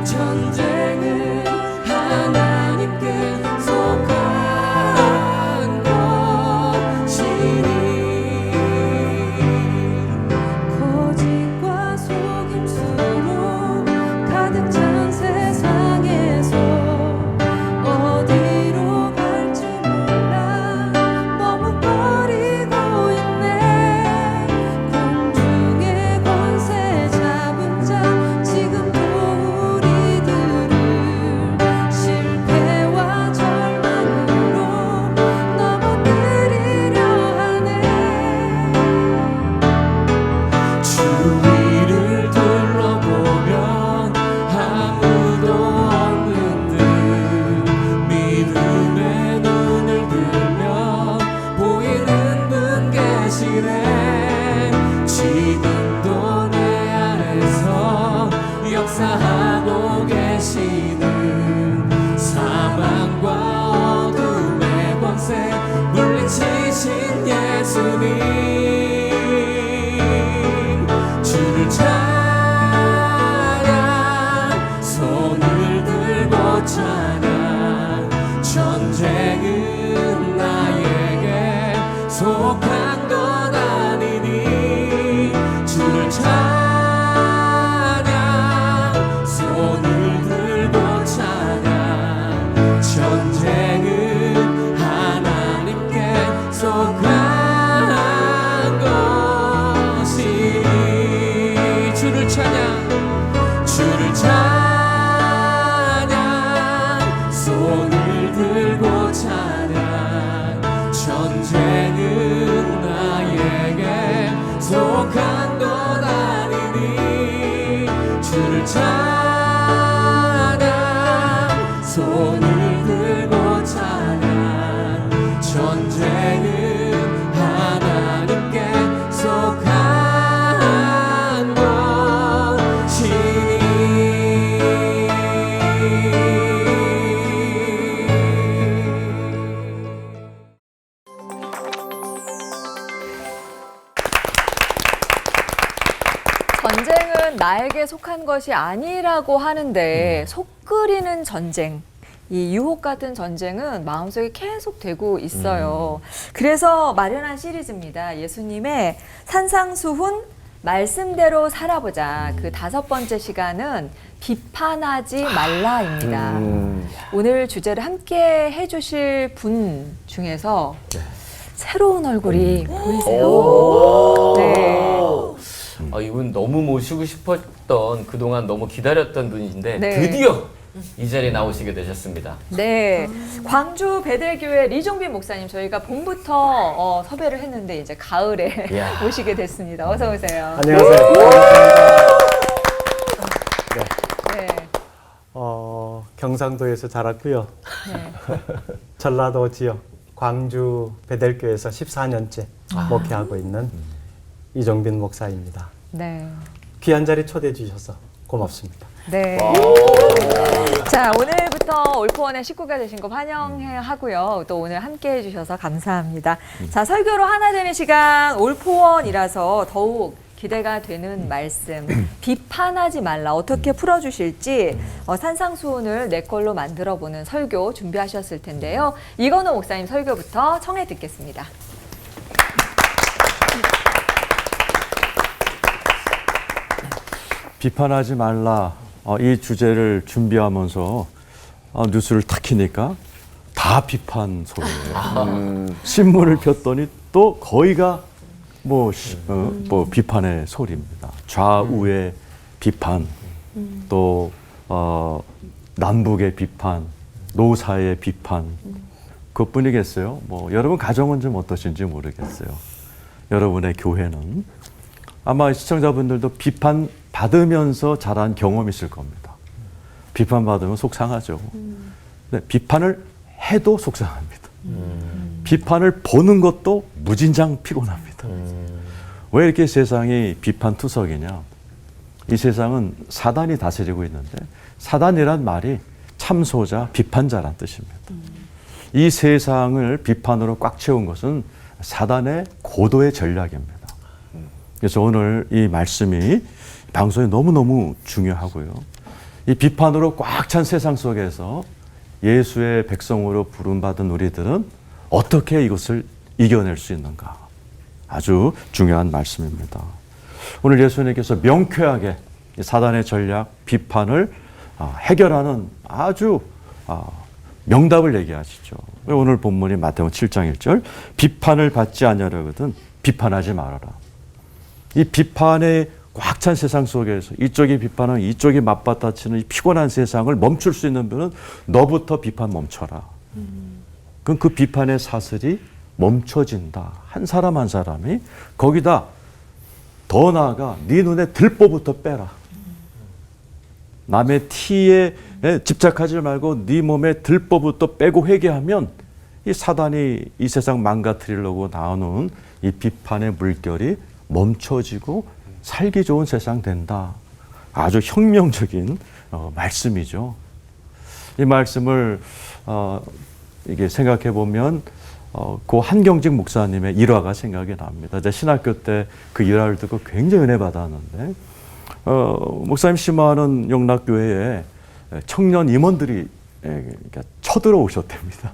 전쟁은 하나님께 속한 것이니 거짓과 속임수로 가득 찬 세상에서 어디로 갈지 몰라 머뭇거리고 있네. 공중의 권세 잡은 자 지금도 우리들을 실패와 절망으로 넘어뜨리려 하네. 주위를 둘러보면 아무도 없는 듯 믿음의 눈을 들면 보이는 분 계시네. 지금도 내 안에서 역사하고 계시는 사망과 어둠의 권세 물리치신 예수님 주를 찬양 손을 들고 찬양 전쟁은 나에게 속한 것 아니니 주를 찬양 손을 들고 찬양 전쟁은 하나님께 속한 것이니 주를 찬양 주를 찬양 손을 들고 찬양 전쟁은 나에게 속한 것 아니니 주를 찬양 손을 들고 찬양 전쟁은 하나님께 속한 것이니 전쟁은 나에게 속한 것이 아니라고 하는데 속 끓이는 전쟁, 이 유혹 같은 전쟁은 마음속에 계속 되고 있어요. 그래서 마련한 시리즈입니다. 예수님의 산상수훈 말씀대로 살아보자. 그 5번째 시간은 비판하지 말라입니다. 오늘 주제를 함께 해주실 분 중에서 새로운 얼굴이 보이세요. 네. 이분 너무 모시고 싶었던 그동안 너무 기다렸던 분인데 네. 드디어 이 자리에 나오시게 되셨습니다. 네, 광주 베델교회 리종빈 목사님 저희가 봄부터 섭외를 했는데 이제 가을에 이야. 모시게 됐습니다. 어서 오세요. 안녕하세요. 네, 경상도에서 자랐고요. 네. 전라도 지역 광주 베델교회에서 14년째 목회하고 있는 이종빈 목사입니다. 네. 귀한 자리 초대해 주셔서 고맙습니다. 네. 자, 오늘부터 올포원의 식구가 되신 거 환영하고요. 또 오늘 함께 해주셔서 감사합니다. 자, 설교로 하나 되는 시간 올포원이라서 더욱 기대가 되는 말씀. 비판하지 말라. 어떻게 풀어주실지 산상수훈을 내 걸로 만들어보는 설교 준비하셨을 텐데요. 이건호 목사님 설교부터 청해 듣겠습니다. 비판하지 말라. 이 주제를 준비하면서 뉴스를 탁 키니까 다 비판 소리예요. 신문을 폈더니 또 거의가 뭐 비판의 소리입니다. 좌우의 비판, 또 남북의 비판, 노사의 비판. 그것뿐이겠어요. 뭐 여러분 가정은 좀 어떠신지 모르겠어요. 여러분의 교회는 아마 시청자분들도 비판 받으면서 자란 경험이 있을 겁니다. 비판 받으면 속상하죠. 네, 비판을 해도 속상합니다. 비판을 보는 것도 무진장 피곤합니다. 왜 이렇게 세상이 비판투석이냐? 이 세상은 사단이 다스리고 있는데 사단이란 말이 참소자, 비판자란 뜻입니다. 이 세상을 비판으로 꽉 채운 것은 사단의 고도의 전략입니다. 그래서 오늘 이 말씀이 방송에 너무너무 중요하고요. 이 비판으로 꽉 찬 세상 속에서 예수의 백성으로 부름받은 우리들은 어떻게 이것을 이겨낼 수 있는가? 아주 중요한 말씀입니다. 오늘 예수님께서 명쾌하게 사단의 전략, 비판을 해결하는 아주 명답을 얘기하시죠. 오늘 본문이 마태복음 7장 1절, 비판을 받지 아니하려거든 비판하지 말아라. 이 비판에 꽉 찬 세상 속에서 이쪽이 비판하고 이쪽이 맞받아치는 이 피곤한 세상을 멈출 수 있는 분은 너부터 비판 멈춰라. 그럼 그 비판의 사슬이 멈춰진다. 한 사람 한 사람이 거기다 더 나아가 네 눈에 들보부터 빼라. 남의 티에 집착하지 말고 네 몸에 들보부터 빼고 회개하면 이 사단이 이 세상 망가뜨리려고 나오는 이 비판의 물결이 멈춰지고 살기 좋은 세상 된다. 아주 혁명적인 말씀이죠. 이 말씀을 이게 생각해 보면 고 한경직 목사님의 일화가 생각이 납니다. 제가 신학교 때 그 일화를 듣고 굉장히 은혜 받았는데 목사님 심화하는 영락교회에 청년 임원들이 쳐들어오셨답니다.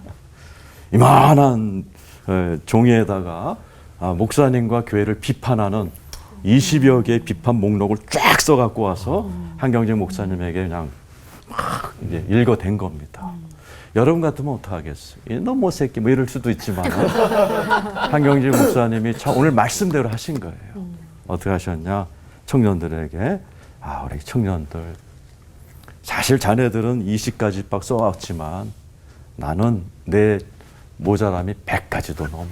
이만한 종이에다가 목사님과 교회를 비판하는 20여 개의 비판 목록을 쫙 써갖고 와서 한경직 목사님에게 그냥 막 이제 읽어댄 겁니다. 여러분 같으면 어떡하겠어요? 너 뭐 새끼 뭐 이럴 수도 있지만 한경직 목사님이 참 오늘 말씀대로 하신 거예요. 어떻게 하셨냐? 청년들에게 우리 청년들 사실 자네들은 20가지 박 써왔지만 나는 내 모자람이 100가지도 넘어.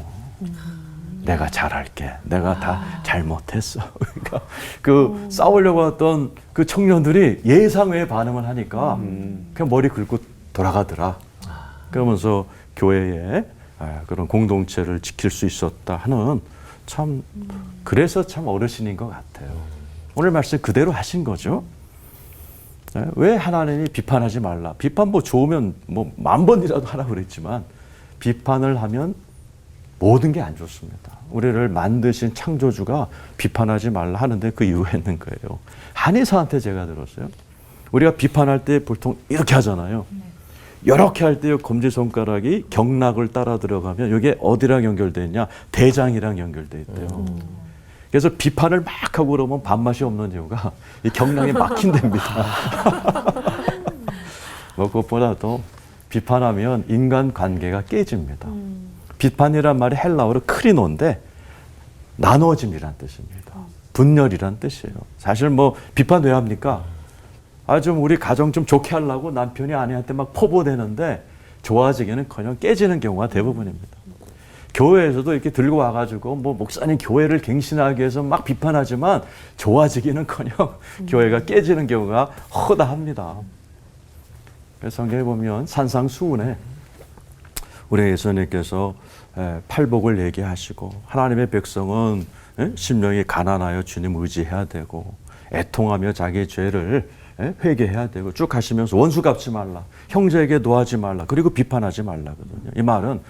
내가 잘할게. 내가 다 잘못했어. 그러니까 그 싸우려고 했던 그 청년들이 예상외의 반응을 하니까 그냥 머리 긁고 돌아가더라. 그러면서 교회에 그런 공동체를 지킬 수 있었다 하는 참 그래서 참 어르신인 것 같아요. 오늘 말씀 그대로 하신 거죠. 왜 하나님이 비판하지 말라. 비판 뭐 좋으면 뭐 10,000번이라도 하라고 그랬지만 비판을 하면 모든 게 안 좋습니다. 우리를 만드신 창조주가 비판하지 말라 하는데 그 이유가 있는 거예요. 한의사한테 제가 들었어요. 우리가 비판할 때 보통 이렇게 하잖아요. 이렇게 할 때 검지손가락이 경락을 따라 들어가면 이게 어디랑 연결되어 있냐? 대장이랑 연결되어 있대요. 그래서 비판을 막 하고 그러면 밥맛이 없는 이유가 이 경락이 막힌답니다. 뭐 그것보다도 비판하면 인간관계가 깨집니다. 비판이란 말이 헬라어로 크리노인데 나눠짐이란 뜻입니다. 분열이란 뜻이에요. 사실 뭐 비판 왜 합니까? 좀 우리 가정 좀 좋게 하려고 남편이 아내한테 막 포보대는데 좋아지기는커녕 깨지는 경우가 대부분입니다. 교회에서도 이렇게 들고 와가지고 뭐 목사님 교회를 갱신하기 위해서 막 비판하지만 좋아지기는커녕 교회가 깨지는 경우가 허다합니다. 그래서 성경에 보면 산상수훈에 우리 예수님께서 팔복을 얘기하시고 하나님의 백성은 심령이 가난하여 주님 의지해야 되고 애통하며 자기의 죄를 회개해야 되고 쭉 하시면서 원수 갚지 말라, 형제에게 노하지 말라, 그리고 비판하지 말라거든요. 이 말은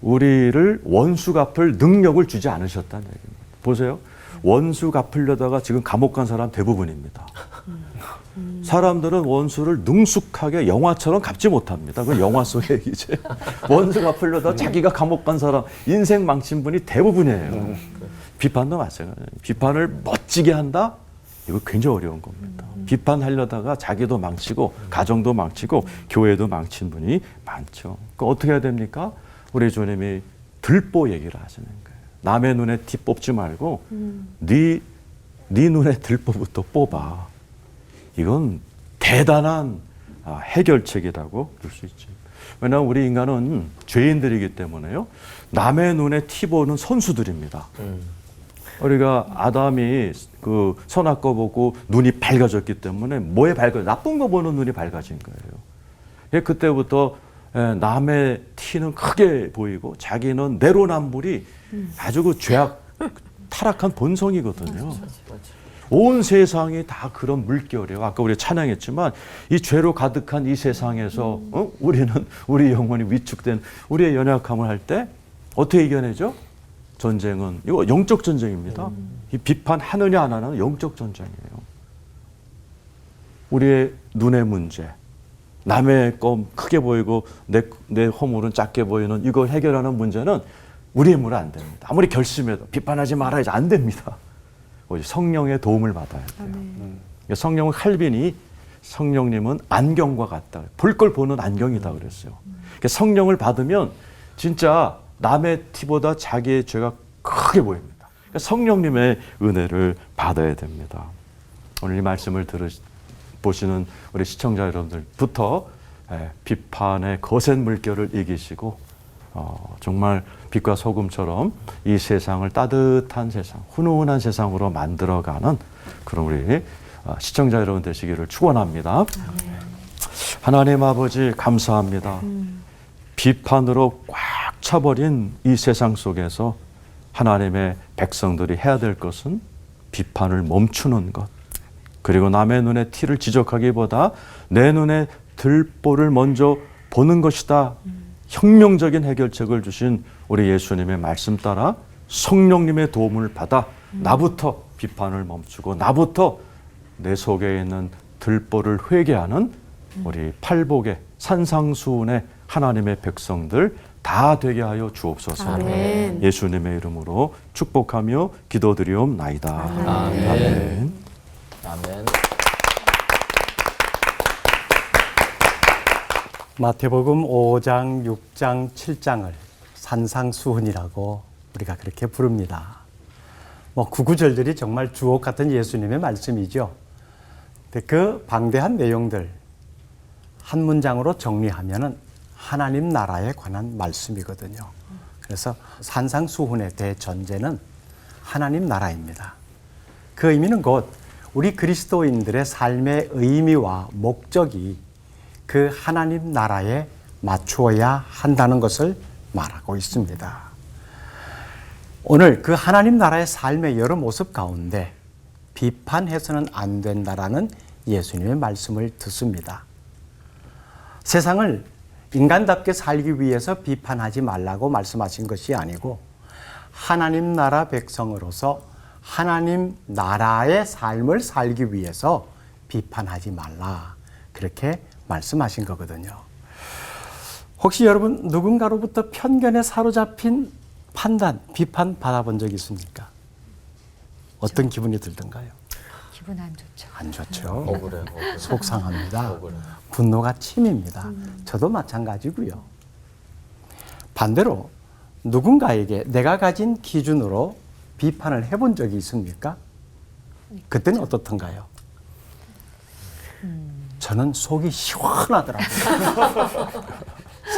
우리를 원수 갚을 능력을 주지 않으셨다는 얘기입니다. 보세요. 원수 갚으려다가 지금 감옥 간 사람 대부분입니다. 사람들은 원수를 능숙하게 영화처럼 갚지 못합니다. 그건 영화 속의 얘기죠. 원수 갚으려다 자기가 감옥 간 사람, 인생 망친 분이 대부분이에요. 비판도 마찬가지예요. 비판을 멋지게 한다? 이거 굉장히 어려운 겁니다. 비판하려다가 자기도 망치고 가정도 망치고 교회도 망친 분이 많죠. 그 어떻게 해야 됩니까? 우리 주님이 들보 얘기를 하시는 거예요. 남의 눈에 티 뽑지 말고 네 눈에 들보부터 뽑아. 이건 대단한 해결책이라고 볼 수 있죠. 왜냐하면 우리 인간은 죄인들이기 때문에요. 남의 눈에 티 보는 선수들입니다. 우리가 아담이 그 선악과 보고 눈이 밝아졌기 때문에 뭐에 밝아져? 나쁜 거 보는 눈이 밝아진 거예요. 그때부터 남의 티는 크게 보이고 자기는 내로남불이 아주 그 죄악 타락한 본성이거든요. 온 세상이 다 그런 물결이에요. 아까 우리 찬양했지만 이 죄로 가득한 이 세상에서 우리 영혼이 위축된 우리의 연약함을 할 때 어떻게 이겨내죠? 전쟁은 이거 영적 전쟁입니다. 이 비판하느냐 안 하느냐 영적 전쟁이에요. 우리의 눈의 문제, 남의 거 크게 보이고 내 허물은 작게 보이는 이걸 해결하는 문제는 우리의 힘으로 안 됩니다. 아무리 결심해도 비판하지 말아야지 안 됩니다. 오직 성령의 도움을 받아야 돼요. 성령은 칼빈이 성령님은 안경과 같다. 볼 걸 보는 안경이다 그랬어요. 성령을 받으면 진짜 남의 티보다 자기의 죄가 크게 보입니다. 성령님의 은혜를 받아야 됩니다. 오늘 이 말씀을 보시는 우리 시청자 여러분들부터 비판의 거센 물결을 이기시고 정말 빛과 소금처럼 이 세상을 따뜻한 세상, 훈훈한 세상으로 만들어가는 그런 우리 시청자 여러분 되시기를 축원합니다. 하나님 아버지 감사합니다. 비판으로 꽉 차버린 이 세상 속에서 하나님의 백성들이 해야 될 것은 비판을 멈추는 것, 그리고 남의 눈에 티를 지적하기보다 내 눈에 들보를 먼저 보는 것이다. 혁명적인 해결책을 주신 우리 예수님의 말씀 따라 성령님의 도움을 받아 나부터 비판을 멈추고 나부터 내 속에 있는 들보를 회개하는 우리 팔복의 산상수훈의 하나님의 백성들 다 되게 하여 주옵소서. 아멘. 예수님의 이름으로 축복하며 기도드리옵나이다. 아멘. 아멘. 마태복음 5장, 6장, 7장을 산상수훈이라고 우리가 그렇게 부릅니다. 구구절들이 정말 주옥 같은 예수님의 말씀이죠. 근데 그 방대한 내용들 한 문장으로 정리하면은 하나님 나라에 관한 말씀이거든요. 그래서 산상수훈의 대전제는 하나님 나라입니다. 그 의미는 곧 우리 그리스도인들의 삶의 의미와 목적이 그 하나님 나라에 맞추어야 한다는 것을 말하고 있습니다. 오늘 그 하나님 나라의 삶의 여러 모습 가운데 비판해서는 안 된다라는 예수님의 말씀을 듣습니다. 세상을 인간답게 살기 위해서 비판하지 말라고 말씀하신 것이 아니고 하나님 나라 백성으로서 하나님 나라의 삶을 살기 위해서 비판하지 말라, 그렇게 말씀하신 거거든요. 혹시 여러분 누군가로부터 편견에 사로잡힌 판단, 비판 받아본 적 있습니까? 어떤 기분이 들던가요? 기분 안 좋죠. 안 좋죠. 억울해. 속상합니다. 억울해. 분노가 침입니다. 저도 마찬가지고요. 반대로 누군가에게 내가 가진 기준으로 비판을 해본 적이 있습니까? 그때는 어떻던가요? 저는 속이 시원하더라고요.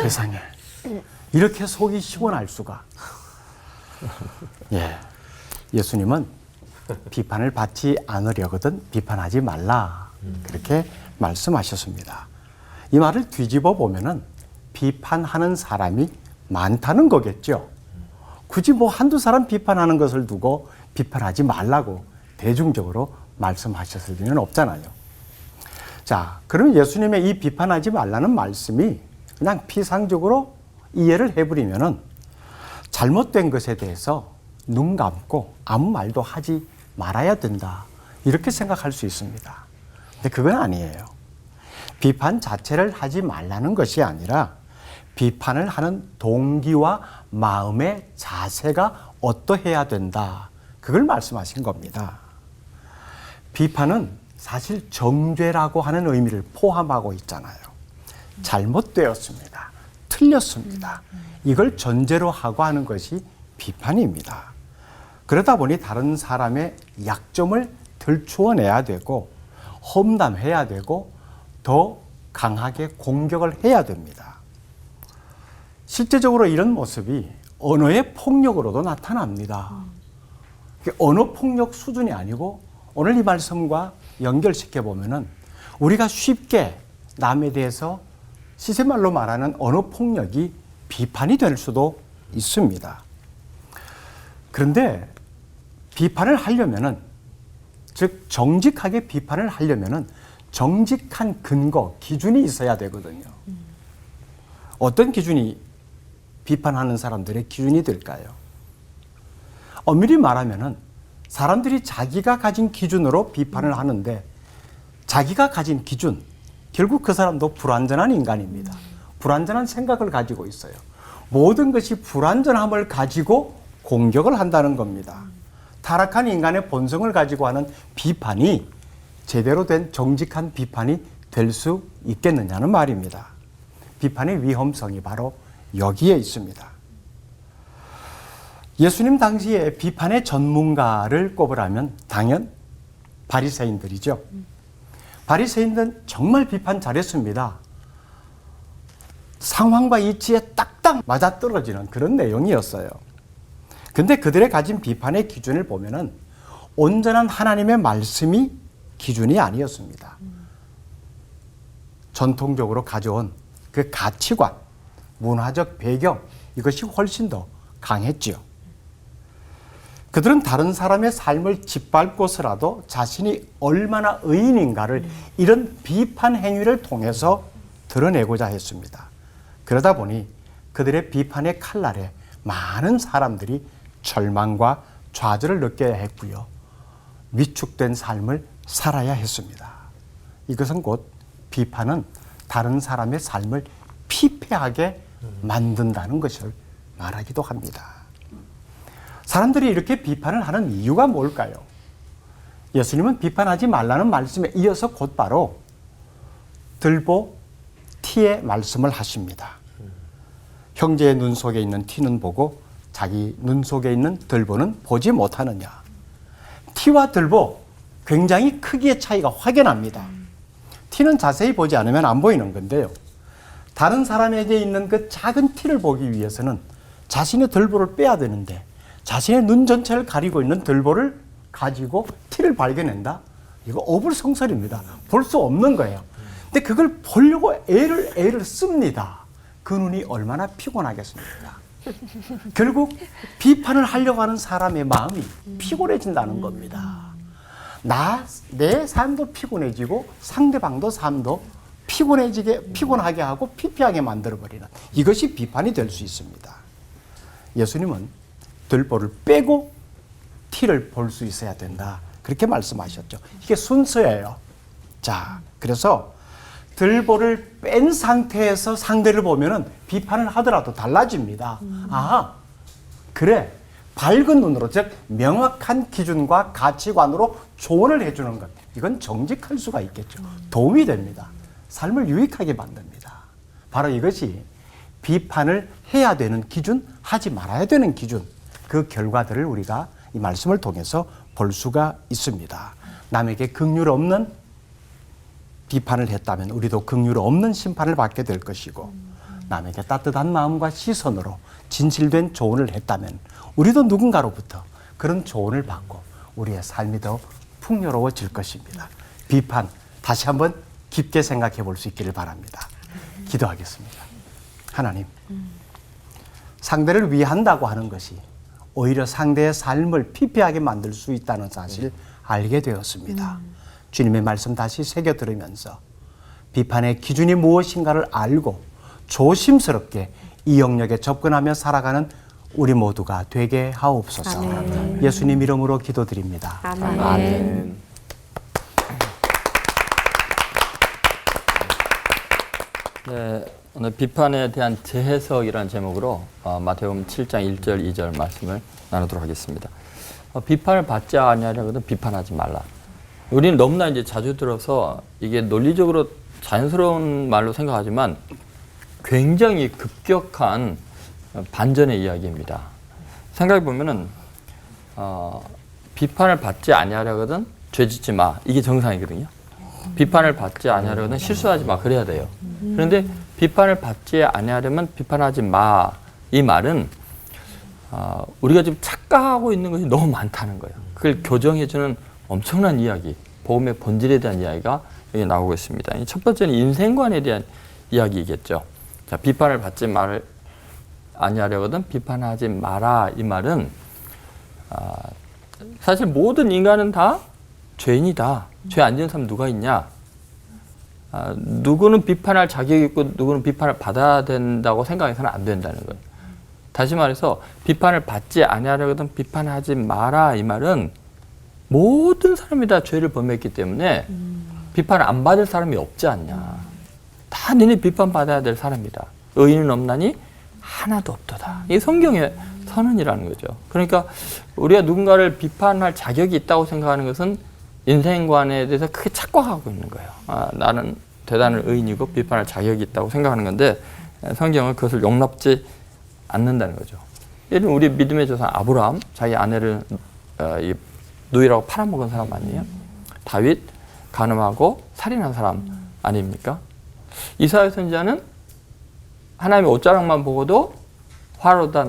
세상에 이렇게 속이 시원할 수가. 예수님은 비판을 받지 않으려거든 비판하지 말라, 그렇게 말씀하셨습니다. 이 말을 뒤집어 보면은 비판하는 사람이 많다는 거겠죠. 굳이 한두 사람 비판하는 것을 두고 비판하지 말라고 대중적으로 말씀하셨을 리는 없잖아요. 자, 그럼 예수님의 이 비판하지 말라는 말씀이 그냥 피상적으로 이해를 해버리면은 잘못된 것에 대해서 눈 감고 아무 말도 하지 말아야 된다, 이렇게 생각할 수 있습니다. 근데 그건 아니에요. 비판 자체를 하지 말라는 것이 아니라 비판을 하는 동기와 마음의 자세가 어떠해야 된다, 그걸 말씀하신 겁니다. 비판은 사실 정죄라고 하는 의미를 포함하고 있잖아요. 잘못되었습니다, 틀렸습니다, 이걸 전제로 하고 하는 것이 비판입니다. 그러다 보니 다른 사람의 약점을 들추어내야 되고 험담해야 되고 더 강하게 공격을 해야 됩니다. 실제적으로 이런 모습이 언어의 폭력으로도 나타납니다. 언어 폭력 수준이 아니고 오늘 이 말씀과 연결시켜 보면은 우리가 쉽게 남에 대해서 시세말로 말하는 언어 폭력이 비판이 될 수도 있습니다. 그런데 비판을 하려면은, 즉 정직하게 비판을 하려면은 정직한 근거, 기준이 있어야 되거든요. 어떤 기준이 비판하는 사람들의 기준이 될까요? 엄밀히 말하면은 사람들이 자기가 가진 기준으로 비판을 하는데 자기가 가진 기준, 결국 그 사람도 불완전한 인간입니다. 불완전한 생각을 가지고 있어요. 모든 것이 불완전함을 가지고 공격을 한다는 겁니다. 타락한 인간의 본성을 가지고 하는 비판이 제대로 된 정직한 비판이 될 수 있겠느냐는 말입니다. 비판의 위험성이 바로 여기에 있습니다. 예수님 당시에 비판의 전문가를 꼽으라면 당연 바리새인들이죠. 바리새인들은 정말 비판 잘했습니다. 상황과 이치에 딱딱 맞아떨어지는 그런 내용이었어요. 근데 그들의 가진 비판의 기준을 보면은 온전한 하나님의 말씀이 기준이 아니었습니다. 전통적으로 가져온 그 가치관, 문화적 배경, 이것이 훨씬 더 강했지요. 그들은 다른 사람의 삶을 짓밟고서라도 자신이 얼마나 의인인가를 이런 비판 행위를 통해서 드러내고자 했습니다. 그러다 보니 그들의 비판의 칼날에 많은 사람들이 절망과 좌절을 느껴야 했고요. 위축된 삶을 살아야 했습니다. 이것은 곧 비판은 다른 사람의 삶을 피폐하게 만든다는 것을 말하기도 합니다. 사람들이 이렇게 비판을 하는 이유가 뭘까요? 예수님은 비판하지 말라는 말씀에 이어서 곧바로 들보 티의 말씀을 하십니다. 형제의 눈 속에 있는 티는 보고 자기 눈 속에 있는 들보는 보지 못하느냐. 티와 들보 굉장히 크기의 차이가 확연합니다. 티는 자세히 보지 않으면 안 보이는 건데요. 다른 사람에게 있는 그 작은 티를 보기 위해서는 자신의 들보를 빼야 되는데 자신의 눈 전체를 가리고 있는 들보를 가지고 티를 발견한다? 이거 어불성설입니다. 볼 수 없는 거예요. 근데 그걸 보려고 애를 씁니다. 그 눈이 얼마나 피곤하겠습니까? 결국 비판을 하려고 하는 사람의 마음이 피곤해진다는 겁니다. 내 삶도 피곤해지고 상대방도 삶도 피곤하게 하고 피폐하게 만들어버리는 이것이 비판이 될 수 있습니다. 예수님은 들보를 빼고 티를 볼 수 있어야 된다. 그렇게 말씀하셨죠. 이게 순서예요. 자, 그래서 들보를 뺀 상태에서 상대를 보면은 비판을 하더라도 달라집니다. 아, 그래. 밝은 눈으로, 즉 명확한 기준과 가치관으로 조언을 해주는 것. 이건 정직할 수가 있겠죠. 도움이 됩니다. 삶을 유익하게 만듭니다. 바로 이것이 비판을 해야 되는 기준, 하지 말아야 되는 기준. 그 결과들을 우리가 이 말씀을 통해서 볼 수가 있습니다. 남에게 긍휼 없는 비판을 했다면 우리도 긍휼 없는 심판을 받게 될 것이고, 남에게 따뜻한 마음과 시선으로 진실된 조언을 했다면 우리도 누군가로부터 그런 조언을 받고 우리의 삶이 더 풍요로워질 것입니다. 비판 다시 한번 깊게 생각해 볼 수 있기를 바랍니다. 기도하겠습니다. 하나님, 상대를 위한다고 하는 것이 오히려 상대의 삶을 피폐하게 만들 수 있다는 사실을 알게 되었습니다. 주님의 말씀 다시 새겨 들으면서 비판의 기준이 무엇인가를 알고 조심스럽게 이 영역에 접근하며 살아가는 우리 모두가 되게 하옵소서. 아멘. 예수님 이름으로 기도드립니다. 아멘. 아멘. 네, 오늘 비판에 대한 재해석이라는 제목으로 마태복음 7장 1절 2절 말씀을 나누도록 하겠습니다. 비판을 받지 아니하려거든 비판하지 말라. 우리는 너무나 이제 자주 들어서 이게 논리적으로 자연스러운 말로 생각하지만 굉장히 급격한 반전의 이야기입니다. 생각해 보면은 비판을 받지 아니하려거든 죄짓지 마. 이게 정상이거든요. 비판을 받지 아니하려거든 실수하지 마. 그래야 돼요. 그런데 비판을 받지 아니하려면 비판하지 마. 이 말은 우리가 지금 착각하고 있는 것이 너무 많다는 거예요. 그걸 교정해주는 엄청난 이야기, 복음의 본질에 대한 이야기가 여기 나오고 있습니다. 첫 번째는 인생관에 대한 이야기겠죠. 자, 비판을 받지 아니하려거든 비판하지 마라. 이 말은 사실 모든 인간은 다 죄인이다. 죄 안 지은 사람 누가 있냐? 누구는 비판할 자격이 있고 누구는 비판을 받아야 된다고 생각해서는 안 된다는 거예요. 다시 말해서 비판을 받지 아니하려거든 비판하지 마라. 이 말은 모든 사람이 다 죄를 범했기 때문에 비판을 안 받을 사람이 없지 않냐. 다 너네 비판받아야 될 사람이다. 의인은 없나니 하나도 없도다. 이게 성경의 선언이라는 거죠. 그러니까 우리가 누군가를 비판할 자격이 있다고 생각하는 것은 인생관에 대해서 크게 착각하고 있는 거예요. 나는 대단한 의인이고 비판할 자격이 있다고 생각하는 건데 성경은 그것을 용납지 않는다는 거죠. 예를 들면 우리 믿음의 조상 아브라함, 자기 아내를 누이라고 팔아먹은 사람 아니에요? 다윗, 간음하고 살인한 사람 아닙니까? 이사야 선지자는 하나님의 옷자락만 보고도 화로다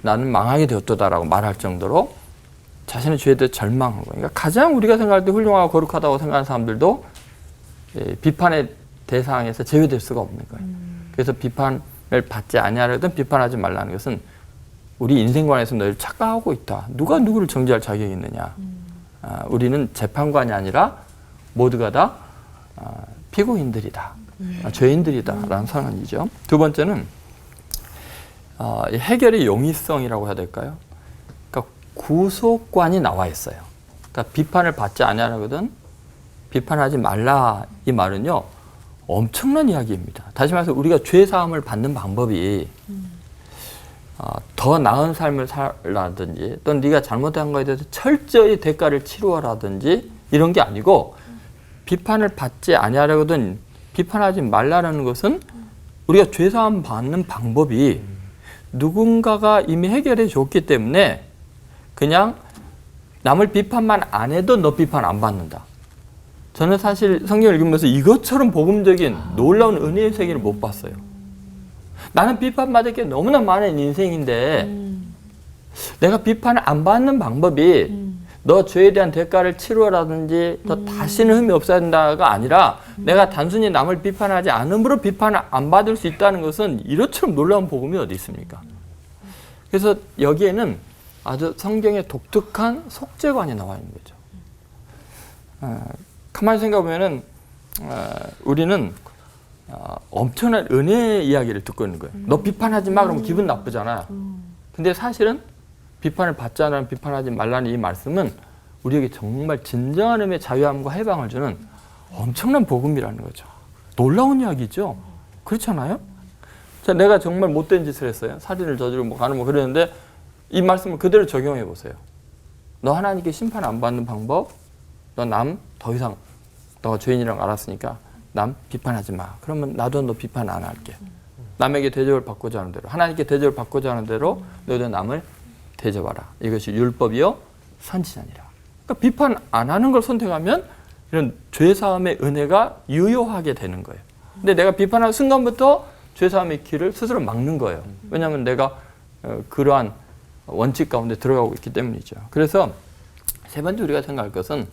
나는 망하게 되었도다라고 말할 정도로 자신의 죄에 대해 절망한 거예요. 그러니까 가장 우리가 생각할 때 훌륭하고 거룩하다고 생각하는 사람들도 비판의 대상에서 제외될 수가 없는 거예요. 그래서 비판을 받지 아니하려든 비판하지 말라는 것은 우리 인생관에서 너희를 착각하고 있다. 누가 누구를 정죄할 자격이 있느냐. 우리는 재판관이 아니라 모두가 다 피고인들이다. 죄인들이다. 라는 선언이죠. 두 번째는 해결의 용이성이라고 해야 될까요? 그러니까 구속관이 나와 있어요. 그러니까 비판을 받지 아니하거든 비판하지 말라 이 말은요 엄청난 이야기입니다. 다시 말해서 우리가 죄 사함을 받는 방법이 더 나은 삶을 살라든지 또는 네가 잘못한 거에 대해서 철저히 대가를 치루어라든지 이런 게 아니고 비판을 받지 아니하거든 비판하지 말라는 것은 우리가 죄 사함 받는 방법이 누군가가 이미 해결해 줬기 때문에 그냥 남을 비판만 안 해도 너 비판 안 받는다. 저는 사실 성경을 읽으면서 이것처럼 복음적인 놀라운 은혜의 세계를 못 봤어요. 나는 비판받을 게 너무나 많은 인생인데 내가 비판을 안 받는 방법이 너 죄에 대한 대가를 치루어라든지 너 다시는 흠이 없어야 된다가 아니라 내가 단순히 남을 비판하지 않음으로 비판을 안 받을 수 있다는 것은 이것처럼 놀라운 복음이 어디 있습니까? 그래서 여기에는 아주 성경의 독특한 속죄관이 나와 있는 거죠. 가만히 생각해보면은 우리는 엄청난 은혜의 이야기를 듣고 있는 거예요. 너 비판하지 마 그러면 기분 나쁘잖아. 근데 사실은 비판을 받지 않으면 비판하지 말라는 이 말씀은 우리에게 정말 진정한 의미의 자유함과 해방을 주는 엄청난 복음이라는 거죠. 놀라운 이야기죠. 그렇잖아요? 자, 내가 정말 못된 짓을 했어요. 살인을 저지르고 뭐 가는 뭐 그랬는데 이 말씀을 그대로 적용해 보세요. 너 하나님께 심판 안 받는 방법, 너 남 더 이상 너가 죄인이라고 알았으니까 남 비판하지 마. 그러면 나도 너 비판 안 할게. 남에게 대접을 받고자 하는 대로, 하나님께 대접을 받고자 하는 대로 너도 남을 대접하라. 이것이 율법이요 선지자니라. 그러니까 비판 안 하는 걸 선택하면 이런 죄사함의 은혜가 유효하게 되는 거예요. 근데 내가 비판하는 순간부터 죄사함의 길을 스스로 막는 거예요. 왜냐하면 내가 그러한 원칙 가운데 들어가고 있기 때문이죠. 그래서 세 번째 우리가 생각할 것은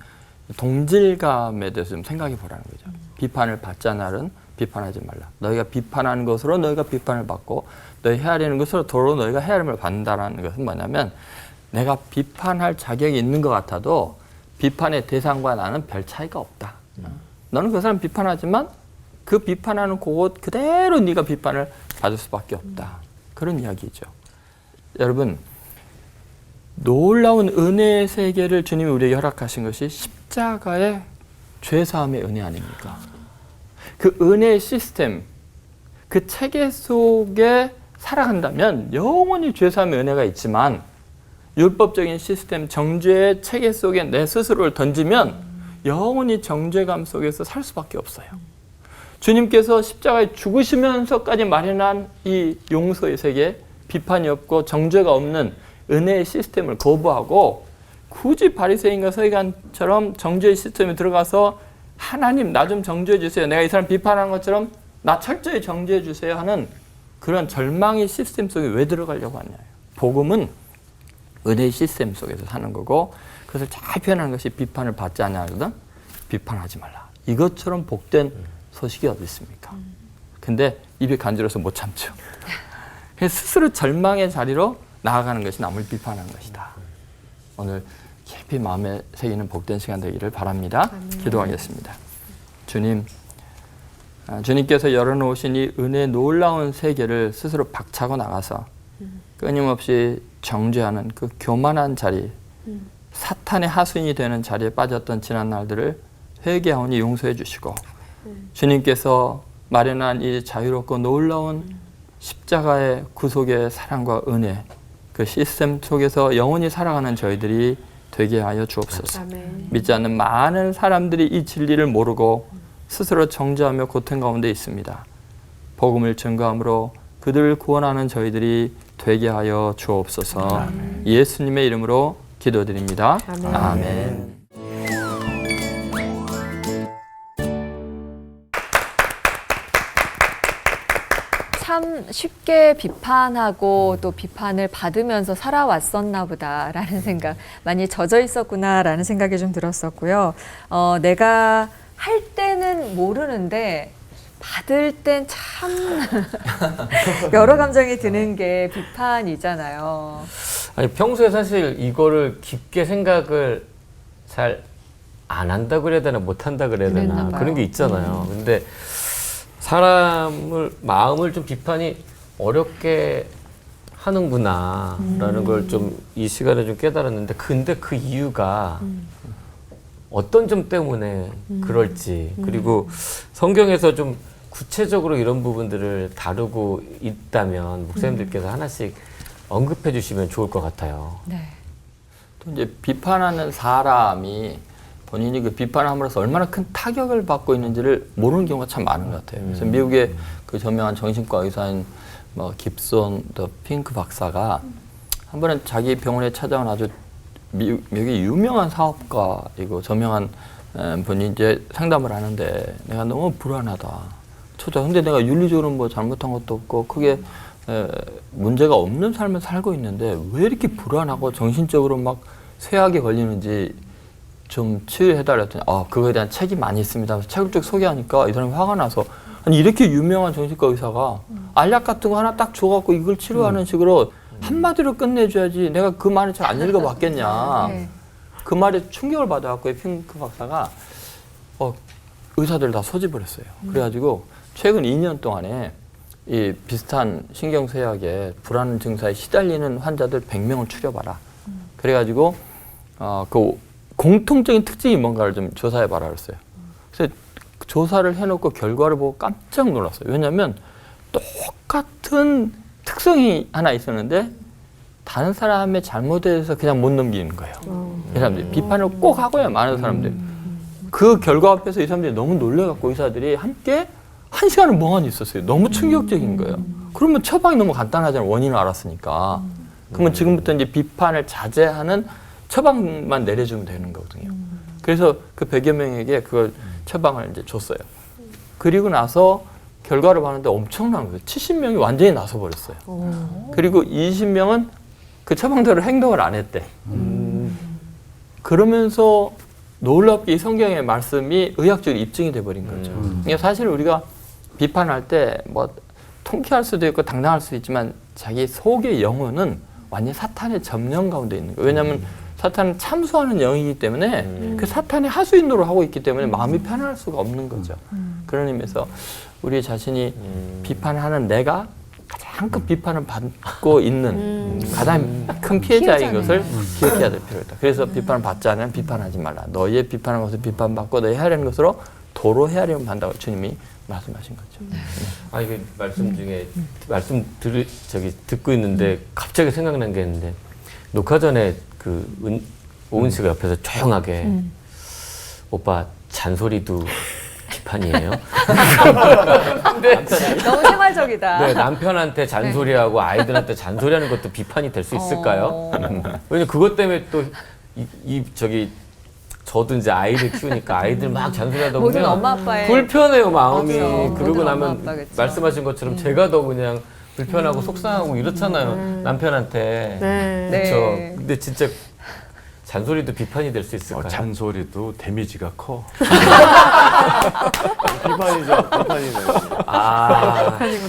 동질감에 대해서 좀 생각해 보라는 거죠. 비판을 받지 않으면 비판하지 말라. 너희가 비판하는 것으로 너희가 비판을 받고 너희 헤아리는 것으로 도로 너희가 헤아림을 받는다는 것은 뭐냐면 내가 비판할 자격이 있는 것 같아도 비판의 대상과 나는 별 차이가 없다. 너는 그 사람 비판하지만 그 비판하는 그곳 그대로 네가 비판을 받을 수밖에 없다. 그런 이야기죠. 여러분 놀라운 은혜의 세계를 주님이 우리에게 허락하신 것이 십자가의 죄사함의 은혜 아닙니까? 그 은혜의 시스템, 그 체계 속에 살아간다면 영원히 죄사함의 은혜가 있지만 율법적인 시스템, 정죄의 체계 속에 내 스스로를 던지면 영원히 정죄감 속에서 살 수밖에 없어요. 주님께서 십자가에 죽으시면서까지 마련한 이 용서의 세계, 비판이 없고 정죄가 없는 은혜의 시스템을 거부하고 굳이 바리새인과 서기관처럼 정죄의 시스템에 들어가서 하나님 나 좀 정죄해 주세요. 내가 이 사람 비판하는 것처럼 나 철저히 정죄해 주세요 하는 그런 절망의 시스템 속에 왜 들어가려고 하냐. 복음은 은혜의 시스템 속에서 사는 거고 그것을 잘 표현하는 것이 비판을 받지 않냐거든. 비판하지 말라. 이것처럼 복된 소식이 어디 있습니까? 근데 입이 간지러서 못 참죠. 그래서 스스로 절망의 자리로 나아가는 것이 남을 비판하는 것이다. 오늘 깊이 마음에 새기는 복된 시간 되기를 바랍니다. 기도하겠습니다. 주님, 주님께서 열어놓으신 이 은혜의 놀라운 세계를 스스로 박차고 나가서 끊임없이 정죄하는 그 교만한 자리, 사탄의 하수인이 되는 자리에 빠졌던 지난 날들을 회개하오니 용서해 주시고 주님께서 마련한 이 자유롭고 놀라운 십자가의 구속의 사랑과 은혜 그 시스템 속에서 영원히 살아가는 저희들이 되게 하여 주옵소서. 믿지 않는 많은 사람들이 이 진리를 모르고 스스로 정죄하며 고통 가운데 있습니다. 복음을 증거함으로 그들을 구원하는 저희들이 되게 하여 주옵소서. 예수님의 이름으로 기도드립니다. 아멘. 참 쉽게 비판하고 또 비판을 받으면서 살아왔었나 보다라는 생각, 많이 젖어 있었구나라는 생각이 좀 들었었고요. 내가 할 때는 모르는데 받을 땐 참 여러 감정이 드는 게 비판이잖아요. 아니 평소에 사실 이거를 깊게 생각을 잘 안 한다 그래야 되나 못 한다 그래야 되나 그랬나 봐요. 그런 게 있잖아요. 근데 사람을 마음을 좀 비판이 어렵게 하는구나라는 걸 좀 이 시간에 좀 깨달았는데 근데 그 이유가 어떤 점 때문에 그럴지 그리고 성경에서 좀 구체적으로 이런 부분들을 다루고 있다면 목사님들께서 하나씩 언급해 주시면 좋을 것 같아요. 네. 또 이제 비판하는 사람이 본인이 그 비판함으로써 얼마나 큰 타격을 받고 있는지를 모르는 경우가 참 많은 것 같아요. 그래서 미국의 그 저명한 정신과 의사인 뭐 깁손 더 핑크 박사가 한 번은 자기 병원에 찾아온 아주 미국의 유명한 사업가이고 저명한 분이 이제 상담을 하는데 내가 너무 불안하다. 근데 내가 윤리적으로 뭐 잘못한 것도 없고 크게 문제가 없는 삶을 살고 있는데 왜 이렇게 불안하고 정신적으로 막 쇠약이 걸리는지 좀 치유해달랬더니 그거에 대한 책이 많이 있습니다. 책을 쭉 소개하니까 이 사람이 화가 나서 아니 이렇게 유명한 정신과 의사가 알약 같은 거 하나 딱 줘갖고 이걸 치료하는 식으로 한마디로 끝내줘야지 내가 그 말을 잘 안 읽어봤겠냐. 네. 그 말에 충격을 받아갖고 핑크 박사가 의사들 다 소집을 했어요. 그래가지고 최근 2년 동안에 이 비슷한 신경쇠약에 불안 증사에 시달리는 환자들 100명을 추려봐라. 그래가지고 그 공통적인 특징이 뭔가를 좀 조사해봐라 그랬어요. 그래서 조사를 해놓고 결과를 보고 깜짝 놀랐어요. 왜냐하면 똑같은 특성이 하나 있었는데 다른 사람의 잘못에 대해서 그냥 못 넘기는 거예요. 이 사람들이 비판을 꼭 하고요. 많은 사람들이. 그 결과 앞에서 이 사람들이 너무 놀래갖고 의사들이 함께 1시간을 멍하니 있었어요. 너무 충격적인 거예요. 그러면 처방이 너무 간단하잖아요. 원인을 알았으니까. 그러면 지금부터 이제 비판을 자제하는 처방만 내려주면 되는 거거든요. 그래서 그 100여 명에게 그걸 처방을 이제 줬어요. 그리고 나서 결과를 봤는데 엄청난 거예요. 70명이 완전히 나서버렸어요. 그리고 20명은 그 처방대로 행동을 안 했대. 그러면서 놀랍게 이 성경의 말씀이 의학적으로 입증이 돼버린 거죠. 그러니까 사실 우리가 비판할 때 뭐 통쾌할 수도 있고 당당할 수도 있지만 자기 속의 영혼은 완전히 사탄의 점령 가운데 있는 거예요. 왜냐하면 사탄은 참수하는 영이기 때문에 그 사탄의 하수인으로 하고 있기 때문에 마음이 편안할 수가 없는 거죠. 그런 의미에서 우리 자신이 비판하는 내가 가장 큰 비판을 받고 있는 가장 큰 피해자인 것을 기억해야 될 필요가 있다. 그래서 비판을 받지 않으면 비판하지 말라. 너희의 비판한 것을 비판받고 너희 해야 하는 것으로 도로 헤아림을 받는다고 주님이 말씀하신 거죠. 이게 말씀 중에 듣고 있는데 갑자기 생각난 게 있는데 녹화 전에 오은 씨가 옆에서 조용하게 오빠 잔소리도 비판이에요. 너무 생활적이다. 네, 남편한테 잔소리하고 아이들한테 잔소리하는 것도 비판이 될 수 있을까요? 왜냐면 그것 때문에 또 저도 이제 아이를 키우니까 아이들 막 잔소리하다 모든 보면 엄마 아빠의 불편해요 마음이. 그렇죠. 그러고 모든 나면 엄마 아빠겠죠. 말씀하신 것처럼 제가 더 그냥 불편하고 속상하고 이렇잖아요 남편한테. 그렇죠. 네. 근데 진짜 잔소리도 비판이 될 수 있을까요? 잔소리도 데미지가 커. 비판이죠. 비판이네.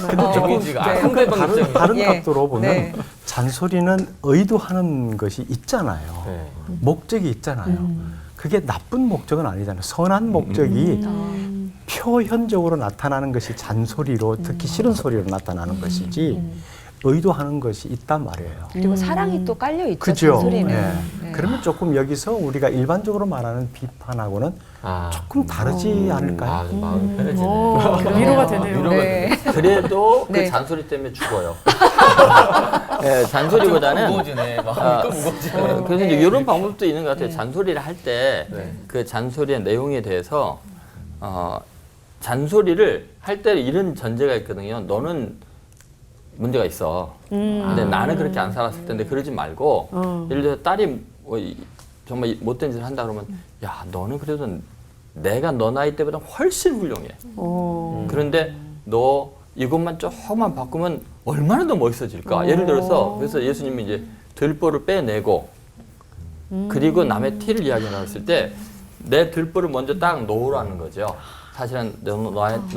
근데 데미지가 네. 상대방 다른 예. 각도로 보면 네. 잔소리는 의도하는 것이 있잖아요. 네. 목적이 있잖아요. 그게 나쁜 목적은 아니잖아요. 선한 목적이 표현적으로 나타나는 것이 잔소리로 듣기 싫은 소리로 나타나는 것이지 의도하는 것이 있단 말이에요. 그리고 사랑이 또 깔려 있죠. 그죠? 잔소리는. 네. 네. 그러면 조금 여기서 우리가 일반적으로 말하는 비판하고는 조금 다르지 않을까요? 좀 마음이 편해지네. 위로가 되네요. 네. 그래도 네. 그 잔소리 때문에 죽어요. 네, 잔소리보다는 무거워지네. 마음이 또 무거워지네. 그래서 이제 이런 방법도 있는 것 같아요. 잔소리를 할 때 네. 그 잔소리의 내용에 대해서 잔소리를 할 때 이런 전제가 있거든요. 너는 문제가 있어. 근데 나는 그렇게 안 살았을 텐데 그러지 말고 예를 들어 딸이 정말 못된 짓을 한다 그러면 야 너는 그래도 내가 너 나이 때보다 훨씬 훌륭해. 그런데 너 이것만 조금만 바꾸면 얼마나 더 멋있어질까. 예를 들어서 그래서 예수님이 이제 들보를 빼내고 그리고 남의 티를 이야기 나눴을 때 내 들보를 먼저 딱 놓으라는 거죠. 사실은 너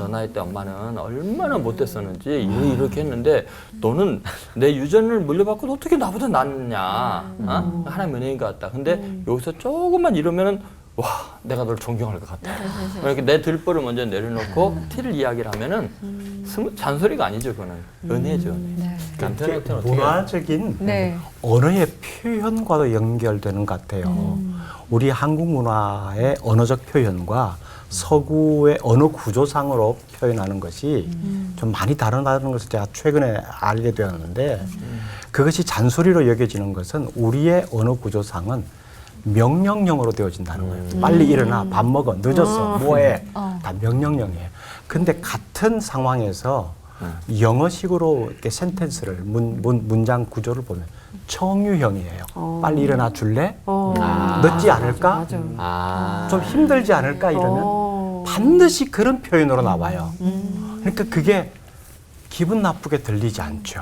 나이 때 엄마는 얼마나 못됐었는지 이렇게 했는데 너는 내 유전을 물려받고 어떻게 나보다 낫냐. 하나님 은혜인 것 같다. 근데 여기서 조금만 이러면은 와 내가 널 존경할 것 같다. 이렇게 내 들보를 먼저 내려놓고 티를 이야기를 하면은 잔소리가 아니죠. 그거는 은혜죠. 남편한테는 어떻게 문화적인 네. 언어의 표현과도 연결되는 것 같아요. 우리 한국 문화의 언어적 표현과 서구의 언어 구조상으로 표현하는 것이 좀 많이 다르다는 것을 제가 최근에 알게 되었는데 그것이 잔소리로 여겨지는 것은 우리의 언어 구조상은 명령형으로 되어진다는 거예요. 빨리 일어나, 밥 먹어, 늦었어, 뭐해. 다 명령형이에요. 근데 같은 상황에서 영어식으로 이렇게 센텐스를 문장 구조를 보면 청유형이에요. 빨리 일어나 줄래? 늦지 않을까? 좀 힘들지 않을까? 이러면 반드시 그런 표현으로 나와요. 그러니까 그게 기분 나쁘게 들리지 않죠.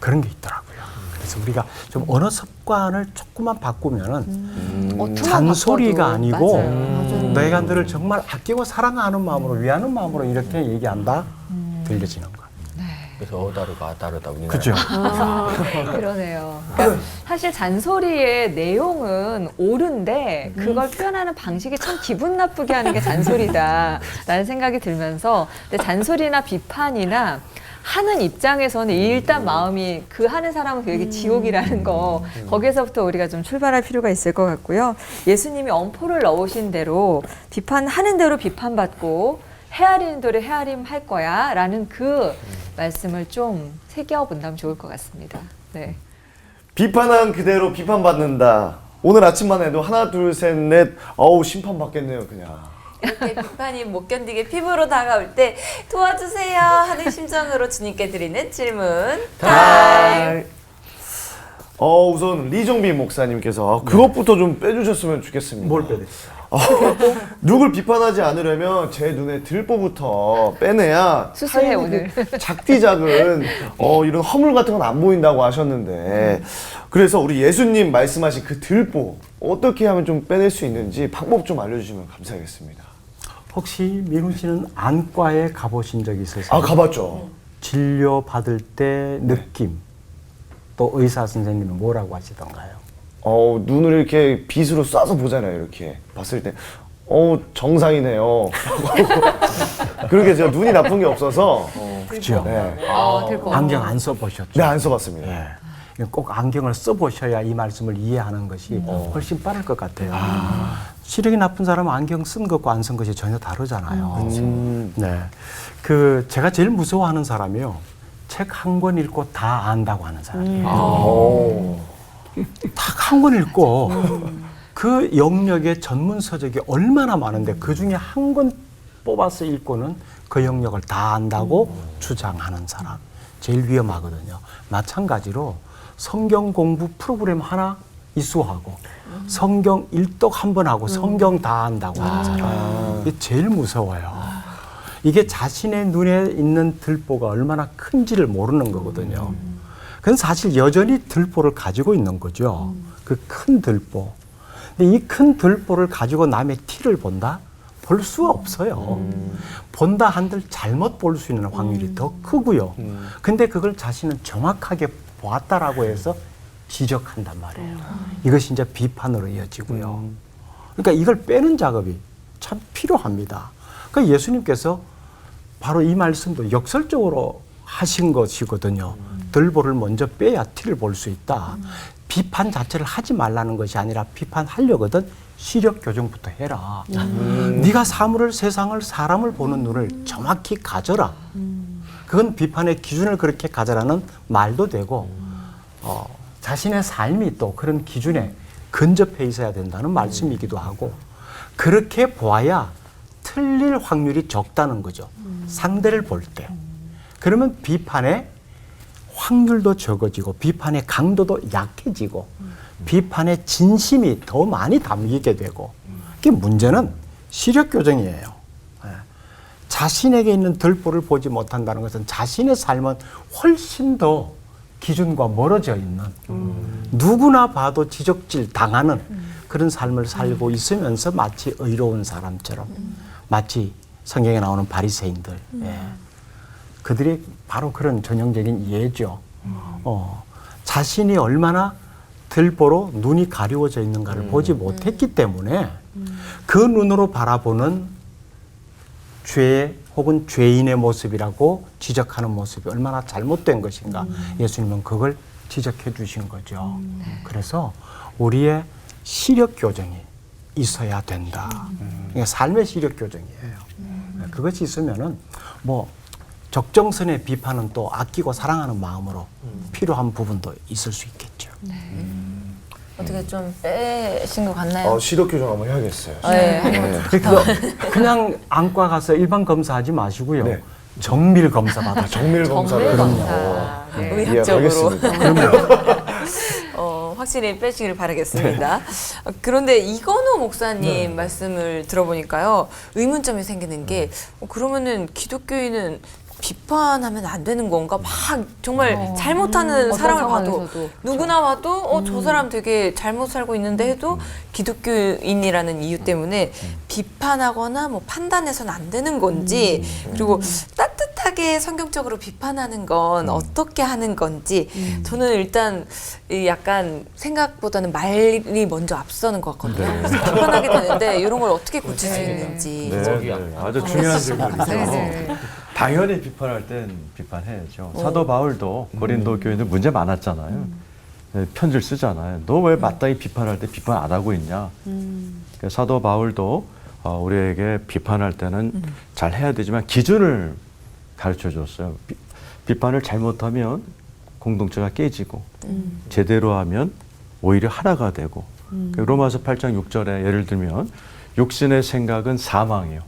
그런 게 있더라고요. 그래서 우리가 좀 언어 습관을 조금만 바꾸면은 잔소리가 아니고 내가 너를 정말 아끼고 사랑하는 마음으로 위하는 마음으로 이렇게 얘기한다 들려지는 거. 그래서 어다르가 다르다. 그죠? 그러네요. 그러니까 사실 잔소리의 내용은 옳은데 그걸 표현하는 방식이 참 기분 나쁘게 하는 게 잔소리다라는 생각이 들면서 근데 잔소리나 비판이나 하는 입장에서는 일단 마음이 그 하는 사람은 그게 지옥이라는 거 거기에서부터 우리가 좀 출발할 필요가 있을 것 같고요. 예수님이 엄포를 넣으신 대로 비판하는 대로 비판받고 헤아리는 대로 헤아림할 거야 라는 그 말씀을 좀 새겨본다면 좋을 것 같습니다. 네. 비판한 그대로 비판받는다. 오늘 아침만 해도 하나 둘 셋 넷 어우 심판받겠네요 그냥. 이렇게 비판이 못 견디게 피부로 다가올 때 도와주세요 하는 심정으로 주님께 드리는 질문 타임. 우선 리정빈 목사님께서 그것부터 좀 빼주셨으면 좋겠습니다. 뭘 빼냈어요? 누굴 비판하지 않으려면 제 눈에 들보부터 빼내야 수수해, 타인의 오늘. 그 작디 작은 이런 허물 같은 건 안 보인다고 하셨는데 그래서 우리 예수님 말씀하신 그 들보 어떻게 하면 좀 빼낼 수 있는지 방법 좀 알려주시면 감사하겠습니다. 혹시 민우 씨는 안과에 가보신 적 있으세요? 가봤죠. 진료 받을 때 느낌 또 의사 선생님은 뭐라고 하시던가요? 눈을 이렇게 빗으로 쏴서 보잖아요. 이렇게 봤을 때 정상이네요. 그렇게 제가 눈이 나쁜 게 없어서 그렇죠. 네. 들고. 안경 안 써보셨죠? 네, 안 써봤습니다. 네. 꼭 안경을 써보셔야 이 말씀을 이해하는 것이 훨씬 빠를 것 같아요. 시력이 나쁜 사람은 안경 쓴 것과 안 쓴 것이 전혀 다르잖아요. 네. 제가 제일 무서워하는 사람이요. 책 한 권 읽고 다 안다고 하는 사람이에요. 딱 한 권 읽고 그 영역의 전문 서적이 얼마나 많은데 그 중에 한 권 뽑아서 읽고는 그 영역을 다 안다고 주장하는 사람. 제일 위험하거든요. 마찬가지로 성경 공부 프로그램 하나 이수하고 성경 일독 한 번 하고 성경 다 안다고 하는 사람. 이게 제일 무서워요. 이게 자신의 눈에 있는 들보가 얼마나 큰지를 모르는 거거든요. 그건 사실 여전히 들보를 가지고 있는 거죠. 그 큰 들보. 근데 이 큰 들보를 가지고 남의 티를 본다? 볼 수 없어요. 본다 한들 잘못 볼 수 있는 확률이 더 크고요. 근데 그걸 자신은 정확하게 보았다라고 해서 지적한단 말이에요. 이것이 이제 비판으로 이어지고요. 그러니까 이걸 빼는 작업이 참 필요합니다. 그러니까 예수님께서 바로 이 말씀도 역설적으로 하신 것이거든요. 들보를 먼저 빼야 티를 볼 수 있다. 비판 자체를 하지 말라는 것이 아니라 비판하려거든 시력 교정부터 해라. 네가 사물을, 세상을, 사람을 보는 눈을 정확히 가져라. 그건 비판의 기준을 그렇게 가져라는 말도 되고 자신의 삶이 또 그런 기준에 근접해 있어야 된다는 말씀이기도 하고 그렇게 보아야 틀릴 확률이 적다는 거죠. 상대를 볼 때. 그러면 비판의 확률도 적어지고 비판의 강도도 약해지고 비판의 진심이 더 많이 담기게 되고 이게 문제는 시력 교정이에요. 예. 자신에게 있는 들보를 보지 못한다는 것은 자신의 삶은 훨씬 더 기준과 멀어져 있는 누구나 봐도 지적질 당하는 그런 삶을 살고 있으면서 마치 의로운 사람처럼 마치 성경에 나오는 바리새인들 예. 그들이 바로 그런 전형적인 예죠. 자신이 얼마나 들보로 눈이 가리워져 있는가를 보지 못했기 때문에 그 눈으로 바라보는 죄 혹은 죄인의 모습이라고 지적하는 모습이 얼마나 잘못된 것인가 예수님은 그걸 지적해 주신 거죠. 그래서 우리의 시력 교정이 있어야 된다. 그러니까 삶의 시력 교정이에요. 그것이 있으면은 뭐 적정선의 비판은 또 아끼고 사랑하는 마음으로 필요한 부분도 있을 수 있겠죠. 어떻게 좀 빼신 것 같나요? 시력 교정 한번 해야겠어요. 네. 그냥 안과 가서 일반 검사하지 마시고요. 네. 정밀 검사 받아. 정밀 검사를 검사. 네. 의학적으로. 이해하겠습니다. 확실히 빼시길 바라겠습니다. 그런데 이건호 목사님 말씀을 들어보니까요. 의문점이 생기는 게 그러면은 기독교인은 비판하면 안 되는 건가? 막 정말 잘못하는 어떤 사람을 봐도 상황에서도. 누구나 봐도 저 사람 되게 잘못 살고 있는데 해도 기독교인이라는 이유 때문에 비판하거나 뭐 판단해서는 안 되는 건지 그리고 따뜻하게 성경적으로 비판하는 건 어떻게 하는 건지 저는 일단 이 약간 생각보다는 말이 먼저 앞서는 것 같거든요. 그래서 비판하게 되는데 이런 걸 어떻게 고칠 수 있는지. 아주 중요한 질문이죠. 네. 당연히 비판할 땐 비판해야죠. 사도 바울도 고린도 교인들 문제 많았잖아요. 네, 편지를 쓰잖아요. 너 왜 마땅히 비판할 때 비판 안 하고 있냐. 그러니까 사도 바울도 우리에게 비판할 때는 잘 해야 되지만 기준을 가르쳐 줬어요. 비판을 잘못하면 공동체가 깨지고 제대로 하면 오히려 하나가 되고 로마서 8장 6절에 예를 들면 육신의 생각은 사망이에요.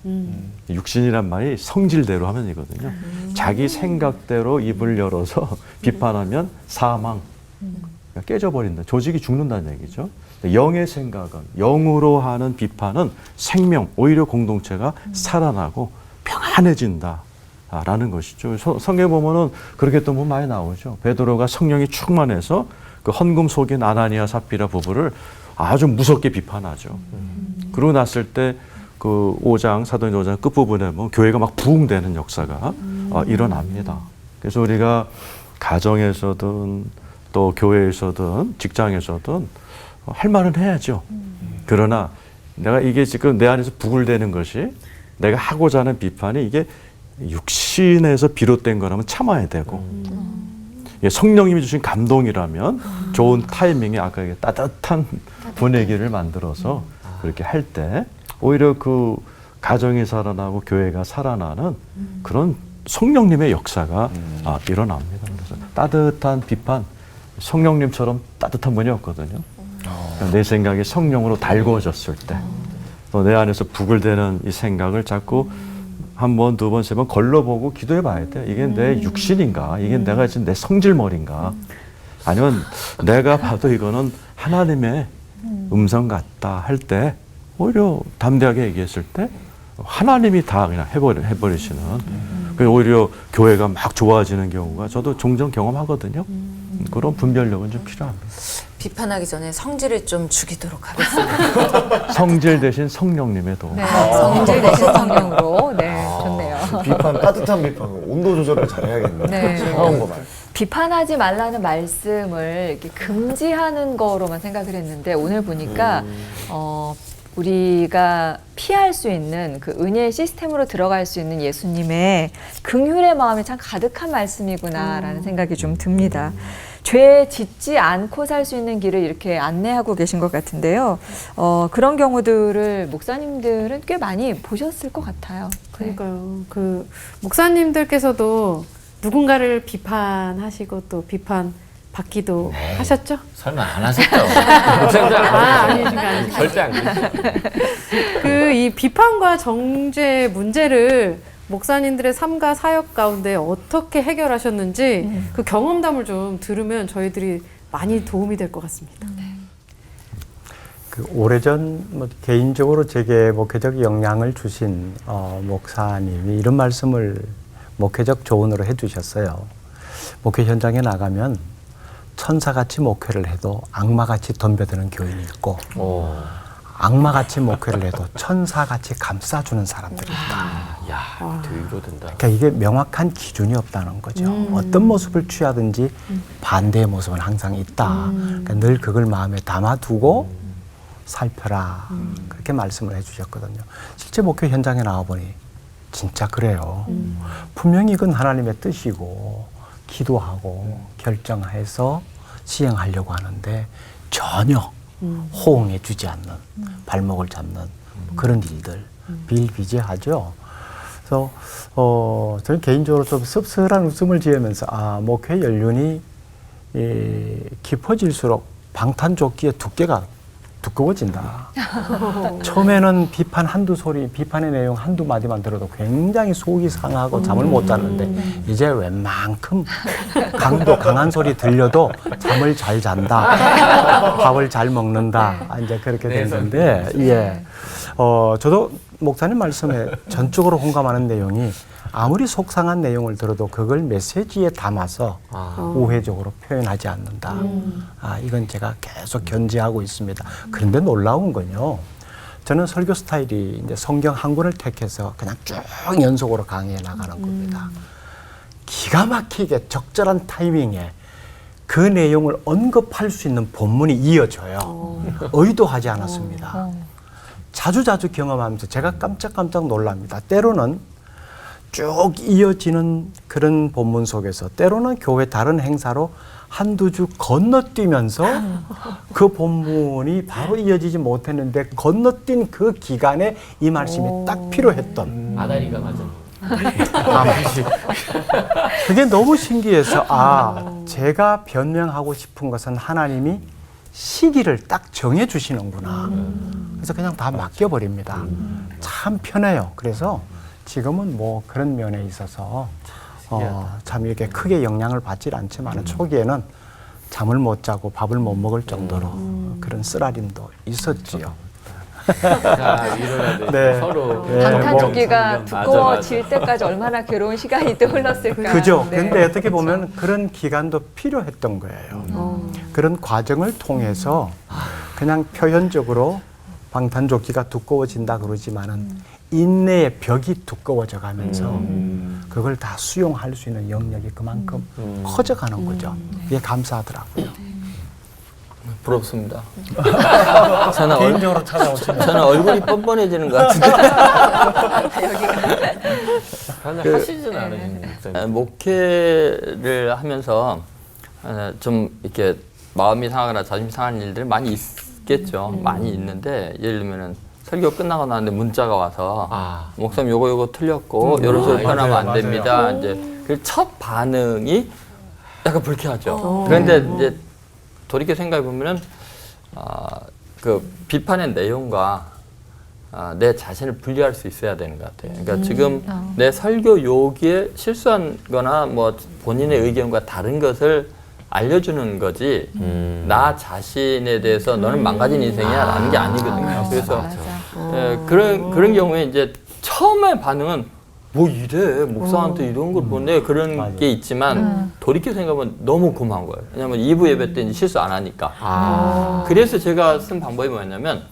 육신이란 말이 성질대로 하면이거든요. 자기 생각대로 입을 열어서 비판하면 사망. 그러니까 깨져버린다. 조직이 죽는다는 얘기죠. 영의 생각은, 영으로 하는 비판은 생명, 오히려 공동체가 살아나고 평안해진다. 라는 것이죠. 성경에 보면은 그렇게 또 많이 나오죠. 베드로가 성령이 충만해서 그 헌금 속인 아나니아 삽비라 부부를 아주 무섭게 비판하죠. 그러고 났을 때 그 5장, 사도행전 5장 끝부분에 뭐 교회가 막 부흥되는 역사가 일어납니다. 그래서 우리가 가정에서든 또 교회에서든 직장에서든 할 말은 해야죠. 그러나 내가 이게 지금 내 안에서 부글대는 것이 내가 하고자 하는 비판이 이게 육신에서 비롯된 거라면 참아야 되고 성령님이 주신 감동이라면 좋은 타이밍에 아까 따뜻한 분위기를 만들어서 그렇게 할 때 오히려 그 가정이 살아나고 교회가 살아나는 그런 성령님의 역사가 일어납니다. 그래서 따뜻한 비판, 성령님처럼 따뜻한 분이 없거든요. 내 생각이 성령으로 달궈졌을 때 또 내 안에서 부글대는 이 생각을 자꾸 한 번, 두 번, 세 번 걸러보고 기도해 봐야 돼요. 이게 내 육신인가? 이게 내가 지금 내 성질머리인가? 아니면 내가 봐도 이거는 하나님의 음성 같다 할 때 오히려 담대하게 얘기했을 때 하나님이 다 그냥 해버리시는 그래서 오히려 교회가 막 좋아지는 경우가 저도 종종 경험하거든요. 그런 분별력은 좀 필요합니다. 비판하기 전에 성질을 좀 죽이도록 하겠습니다. 성질 대신 성령님의 도움. 네. 성질 대신 성령으로. 네, 좋네요. 비판, 따뜻한 비판, 온도 조절을 잘해야겠네요. 네. 차가운 거 말고. 비판하지 말라는 말씀을 이렇게 금지하는 거로만 생각을 했는데 오늘 보니까 우리가 피할 수 있는 그 은혜의 시스템으로 들어갈 수 있는 예수님의 긍휼의 마음이 참 가득한 말씀이구나라는 생각이 좀 듭니다. 죄 짓지 않고 살 수 있는 길을 이렇게 안내하고 계신 것 같은데요. 그런 경우들을 목사님들은 꽤 많이 보셨을 것 같아요. 그러니까요. 그 목사님들께서도 누군가를 비판하시고 또 비판 받기도 하셨죠? 설마 안 하셨죠? 목사님들 안 아니신가, 하셨죠? 절대 안 그러죠. 그 이 비판과 정죄 문제를 목사님들의 삶과 사역 가운데 어떻게 해결하셨는지 그 경험담을 좀 들으면 저희들이 많이 도움이 될 것 같습니다. 그 오래전 뭐 개인적으로 제게 목회적 영향을 주신 목사님이 이런 말씀을 목회적 조언으로 해주셨어요. 목회 현장에 나가면 천사같이 목회를 해도 악마같이 덤벼드는 교인이 있고 악마같이 목회를 해도 천사같이 감싸주는 사람들이 있다. 야, 되게 위로된다. 그러니까 이게 명확한 기준이 없다는 거죠. 어떤 모습을 취하든지 반대의 모습은 항상 있다. 그러니까 늘 그걸 마음에 담아두고 살펴라. 그렇게 말씀을 해주셨거든요. 실제 목회 현장에 나와보니 진짜 그래요. 분명히 이건 하나님의 뜻이고 기도하고 결정해서 시행하려고 하는데 전혀 호응해 주지 않는 발목을 잡는 그런 일들 비일비재하죠. 그래서 저는 개인적으로 좀 씁쓸한 웃음을 지으면서 목회 연륜이 깊어질수록 방탄조끼의 두께가 두꺼워진다. 처음에는 비판의 내용 한두 마디만 들어도 굉장히 속이 상하고 잠을 못 잤는데 이제 웬만큼 강도 강한 소리 들려도 잠을 잘 잔다. 밥을 잘 먹는다. 이제 그렇게 됐는데 예. 저도 목사님 말씀에 전적으로 공감하는 내용이 아무리 속상한 내용을 들어도 그걸 메시지에 담아서 우회적으로 표현하지 않는다. 이건 제가 계속 견지하고 있습니다. 그런데 놀라운 건요. 저는 설교 스타일이 이제 성경 한 권을 택해서 그냥 쭉 연속으로 강의해 나가는 겁니다. 기가 막히게 적절한 타이밍에 그 내용을 언급할 수 있는 본문이 이어져요. 의도하지 않았습니다. 자주 경험하면서 제가 깜짝 놀랍니다. 때로는 쭉 이어지는 그런 본문 속에서 때로는 교회 다른 행사로 한두 주 건너뛰면서 그 본문이 바로 이어지지 못했는데 건너뛴 그 기간에 이 말씀이 딱 필요했던 아다리가 맞아. 그게 너무 신기해서 제가 변명하고 싶은 것은 하나님이 시기를 딱 정해 주시는구나. 그래서 그냥 다 맡겨버립니다. 참 편해요. 그래서 지금은 뭐 그런 면에 있어서 참 이렇게 크게 영향을 받질 않지만 초기에는 잠을 못 자고 밥을 못 먹을 정도로 그런 쓰라림도 있었지요. 자, 위로가 되죠. 네. 서로. 방탄조끼가 맞아, 두꺼워질 때까지 얼마나 괴로운 시간이 또 흘렀을까. 그죠. 네. 근데 어떻게 보면 그런 기간도 필요했던 거예요. 그런 과정을 통해서 그냥 표현적으로 방탄조끼가 두꺼워진다 그러지만은 인내의 벽이 두꺼워져 가면서 그걸 다 수용할 수 있는 영역이 그만큼 커져가는 거죠. 이게 감사하더라고요. 부럽습니다. 개인적으로 찾아오시면 저는 얼굴이 뻔뻔해지는 것 같은데. 하나 하시진 않으신 목사님. 목회를 하면서 좀 이렇게 마음이 상하거나 자존심 상하는 일들이 많이 있겠죠. 많이 있는데 예를 들면은 설교 끝나고 나는데 문자가 와서 목사님 요거 틀렸고 이런 식으로 표현하면 안 됩니다. 이제 그 첫 반응이 약간 불쾌하죠. 그런데 이제 돌이켜 생각해 보면은 그 비판의 내용과 내 자신을 분리할 수 있어야 되는 것 같아요. 그러니까 지금 내 설교 요기에 실수한 거나 뭐 본인의 의견과 다른 것을 알려주는 거지 나 자신에 대해서 너는 망가진 인생이야 라는 게 아니거든요. 그래서 그런 경우에 이제 처음에 반응은 뭐 이래 목사한테 이런 걸 보내 그런 게 있지만 돌이켜 생각하면 너무 고마운 거예요. 왜냐하면 2부 예배 때 실수 안 하니까. 그래서 제가 쓴 방법이 뭐였냐면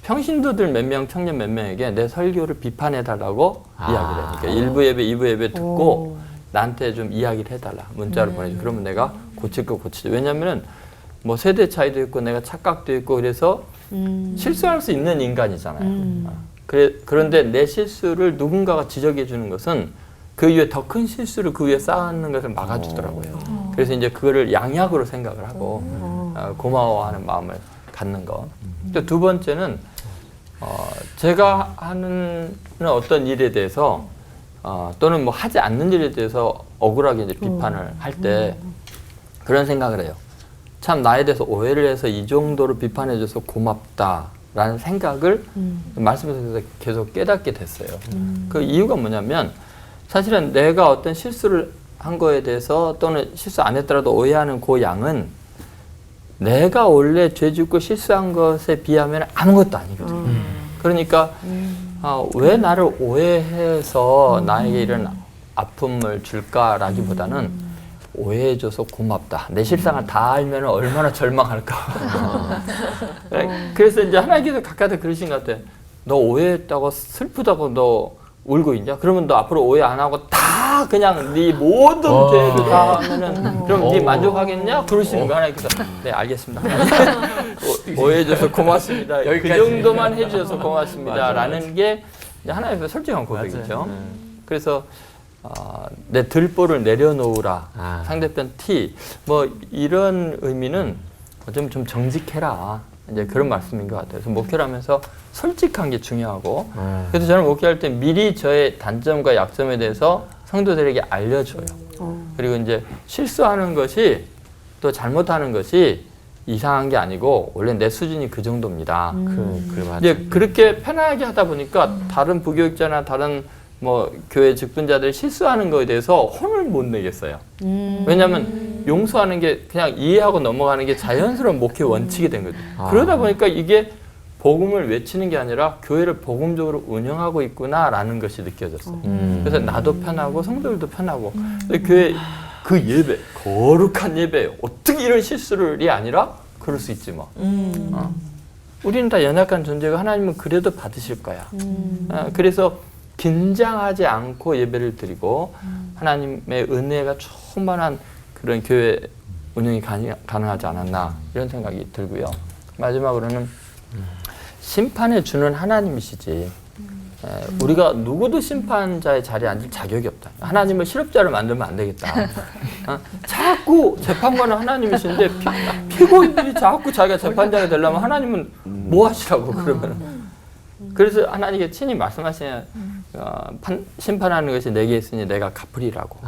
평신도들 몇 명, 청년 몇 명에게 내 설교를 비판해달라고 이야기를 해요. 그러니까 1부 예배, 2부 예배 듣고 나한테 좀 이야기를 해달라. 문자로 보내줘. 그러면 내가 고칠 거 고치죠. 왜냐면은 뭐 세대 차이도 있고 내가 착각도 있고 그래서 실수할 수 있는 인간이잖아요. 그런데 내 실수를 누군가가 지적해 주는 것은 그 위에 더 큰 실수를 그 위에 쌓는 것을 막아주더라고요. 그래서 이제 그거를 양약으로 생각을 하고 고마워하는 마음을 갖는 것. 또 두 번째는 제가 하는 어떤 일에 대해서 또는 뭐 하지 않는 일에 대해서 억울하게 이제 비판을 할 때 그런 생각을 해요. 참 나에 대해서 오해를 해서 이 정도로 비판해줘서 고맙다라는 생각을 말씀에서 계속 깨닫게 됐어요. 그 이유가 뭐냐면 사실은 내가 어떤 실수를 한 거에 대해서 또는 실수 안 했더라도 오해하는 그 양은 내가 원래 죄 짓고 실수한 것에 비하면 아무것도 아니거든요. 그러니까 왜 나를 오해해서 나에게 이런 아픔을 줄까라기보다는 오해해줘서 고맙다. 내 실상을 다 알면 얼마나 절망할까. 그래서 이제 하나님께서 가까이 그러신 것 같아. 너 오해했다고 슬프다고 너 울고 있냐? 그러면 너 앞으로 오해 안 하고 다 그냥 네 모든 죄를 다 하면은 그럼 네 만족하겠냐? 그러시는 거 하나님께서. 네, 알겠습니다. 오해해줘서 고맙습니다. 그 정도만 해주셔서 고맙습니다. 라는 게 하나님께서 솔직한 고백이죠. 그래서 내 들보를 내려놓으라. 상대편 티. 뭐 이런 의미는 좀 정직해라. 이제 그런 말씀인 것 같아요. 그래서 목회를 하면서 솔직한 게 중요하고 그래서 저는 목회할 때 미리 저의 단점과 약점에 대해서 성도들에게 알려줘요. 그리고 이제 실수하는 것이 또 잘못하는 것이 이상한 게 아니고 원래 내 수준이 그 정도입니다. 이제 그렇게 편하게 하다 보니까 다른 부교육자나 다른 뭐 교회 직분자들이 실수하는 거에 대해서 혼을 못 내겠어요. 왜냐하면 용서하는 게 그냥 이해하고 넘어가는 게 자연스러운 목회 원칙이 된 거죠. 그러다 보니까 이게 복음을 외치는 게 아니라 교회를 복음적으로 운영하고 있구나라는 것이 느껴졌어요. 그래서 나도 편하고 성도들도 편하고 교회 그 예배, 거룩한 예배 어떻게 이런 실수를이 아니라 그럴 수 있지 뭐. 우리는 다 연약한 존재고 하나님은 그래도 받으실 거야. 그래서 긴장하지 않고 예배를 드리고 하나님의 은혜가 충만한 그런 교회 운영이 가능하지 않았나 이런 생각이 들고요. 마지막으로는 심판해 주는 하나님이시지 우리가 누구도 심판자의 자리에 앉을 자격이 없다. 하나님을 실업자를 만들면 안 되겠다. 자꾸 재판관은 하나님이신데 피고인들이 자꾸 자기가 재판장이 되려면 하나님은 뭐 하시라고 그러면 그래서 하나님께 친히 말씀하시냐 심판하는 것이 내게 있으니 내가 갚으리라고.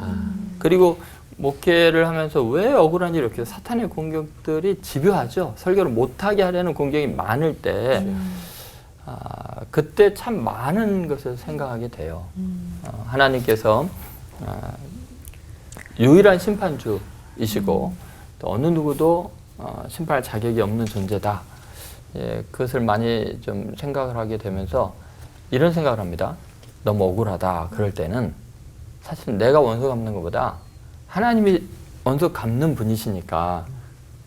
그리고 목회를 하면서 왜 억울한 일이 이렇게 사탄의 공격들이 집요하죠. 설교를 못하게 하려는 공격이 많을 때 그때 참 많은 것을 생각하게 돼요. 하나님께서 유일한 심판주이시고 또 어느 누구도 심판할 자격이 없는 존재다. 예, 그것을 많이 좀 생각을 하게 되면서 이런 생각을 합니다. 너무 억울하다. 그럴 때는 사실 내가 원수 갚는 것보다 하나님이 원수 갚는 분이시니까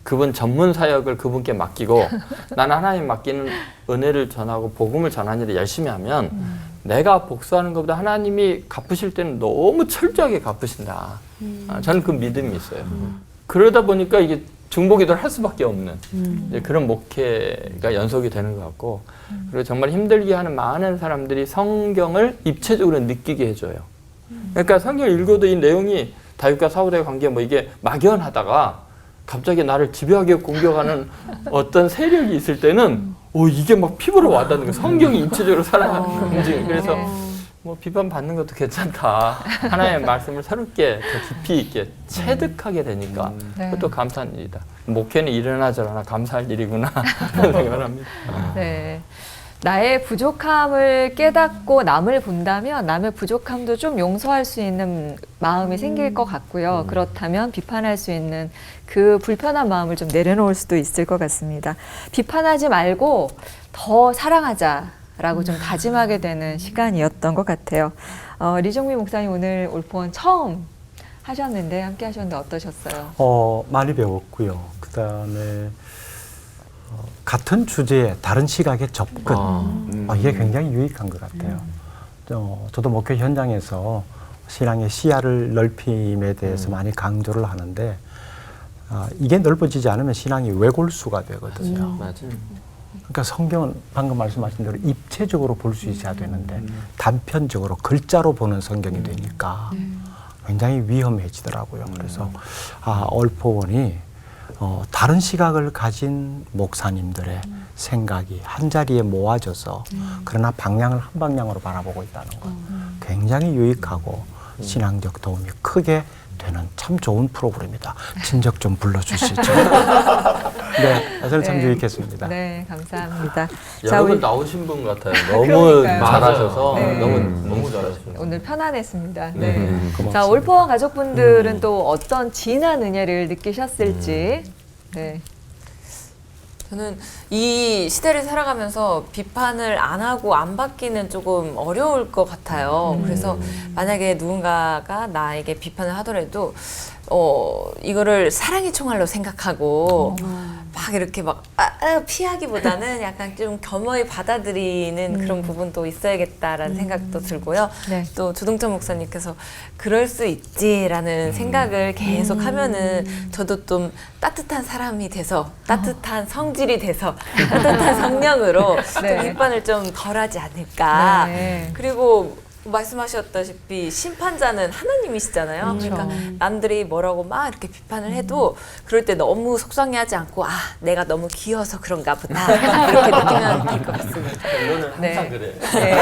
그분 전문 사역을 그분께 맡기고 나는 하나님 맡기는 은혜를 전하고 복음을 전하는 일을 열심히 하면 내가 복수하는 것보다 하나님이 갚으실 때는 너무 철저하게 갚으신다. 저는 그 믿음이 있어요. 그러다 보니까 이게 중보기도를 할 수밖에 없는 그런 목회가 연속이 되는 것 같고 그리고 정말 힘들게 하는 많은 사람들이 성경을 입체적으로 느끼게 해줘요. 그러니까 성경을 읽어도 이 내용이 다윗과 사울의 관계 뭐 이게 막연하다가 갑자기 나를 집요하게 공격하는 어떤 세력이 있을 때는 이게 막 피부로 와닿는 거예요. 성경이 입체적으로 살아가는 움직임. 그래서 뭐 비판 받는 것도 괜찮다. 하나님의 말씀을 새롭게 더 깊이 있게 체득하게 되니까 그것도 감사한 일이다. 목회는 일어나 저러나 감사할 일이구나 그런 생각을 합니다. 네. 나의 부족함을 깨닫고 남을 본다면 남의 부족함도 좀 용서할 수 있는 마음이 생길 것 같고요. 그렇다면 비판할 수 있는 그 불편한 마음을 좀 내려놓을 수도 있을 것 같습니다. 비판하지 말고 더 사랑하자라고 좀 다짐하게 되는 시간이었던 것 같아요. 리종미 목사님 오늘 올포원 처음 하셨는데 함께 하셨는데 어떠셨어요? 많이 배웠고요. 그다음에 같은 주제에 다른 시각의 접근 이게 굉장히 유익한 것 같아요. 저도 목회 현장에서 신앙의 시야를 넓힘에 대해서 많이 강조를 하는데 이게 넓어지지 않으면 신앙이 왜골수가 되거든요. 그러니까 성경은 방금 말씀하신 대로 입체적으로 볼 수 있어야 되는데 단편적으로 글자로 보는 성경이 되니까 굉장히 위험해지더라고요. 그래서 올포원이 다른 시각을 가진 목사님들의 생각이 한 자리에 모아져서 그러나 방향을 한 방향으로 바라보고 있다는 것 굉장히 유익하고 신앙적 도움이 크게 되는 참 좋은 프로그램이다. 진적 좀 불러주시죠. 네, 저는 참 네. 유익했습니다. 네, 감사합니다. 여러 분 우리 나오신 분 같아요. 너무 그러니까요. 잘하셔서 네. 너무 잘하셨습니다. 오늘 편안했습니다. 네. 고맙습니다. 자, 올포원 가족분들은 또 어떤 진한 은혜를 느끼셨을지. 네. 저는 이 시대를 살아가면서 비판을 안 하고 안 받기는 조금 어려울 것 같아요. 그래서 만약에 누군가가 나에게 비판을 하더라도 이거를 사랑의 총알로 생각하고 막 이렇게 막 피하기보다는 약간 좀 겸허히 받아들이는 그런 부분도 있어야겠다라는 생각도 들고요. 네. 또 조동찬 목사님께서 그럴 수 있지라는 생각을 계속 하면은 저도 좀 따뜻한 사람이 돼서 따뜻한 성질이 돼서 따뜻한 성령으로 네. 좀 비판을 좀 덜하지 않을까. 네. 그리고 말씀하셨다시피 심판자는 하나님이시잖아요. 그러니까 남들이 뭐라고 막 이렇게 비판을 해도 그럴 때 너무 속상해하지 않고 내가 너무 귀여워서 그런가 보다 이렇게 느끼면 될 것 같습니다. 이거는 항상 네. 그래요. 네.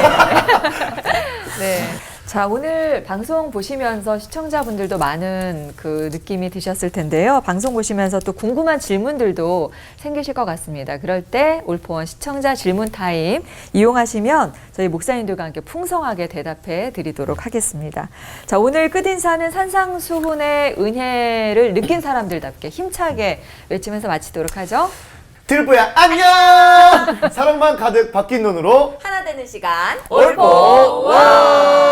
네. 자, 오늘 방송 보시면서 시청자분들도 많은 그 느낌이 드셨을 텐데요. 방송 보시면서 또 궁금한 질문들도 생기실 것 같습니다. 그럴 때 올포원 시청자 질문 타임 이용하시면 저희 목사님들과 함께 풍성하게 대답해 드리도록 하겠습니다. 자, 오늘 끝인사는 산상수훈의 은혜를 느낀 사람들답게 힘차게 외치면서 마치도록 하죠. 들보야 안녕. 사랑만 가득 바뀐 눈으로 하나 되는 시간 올포원!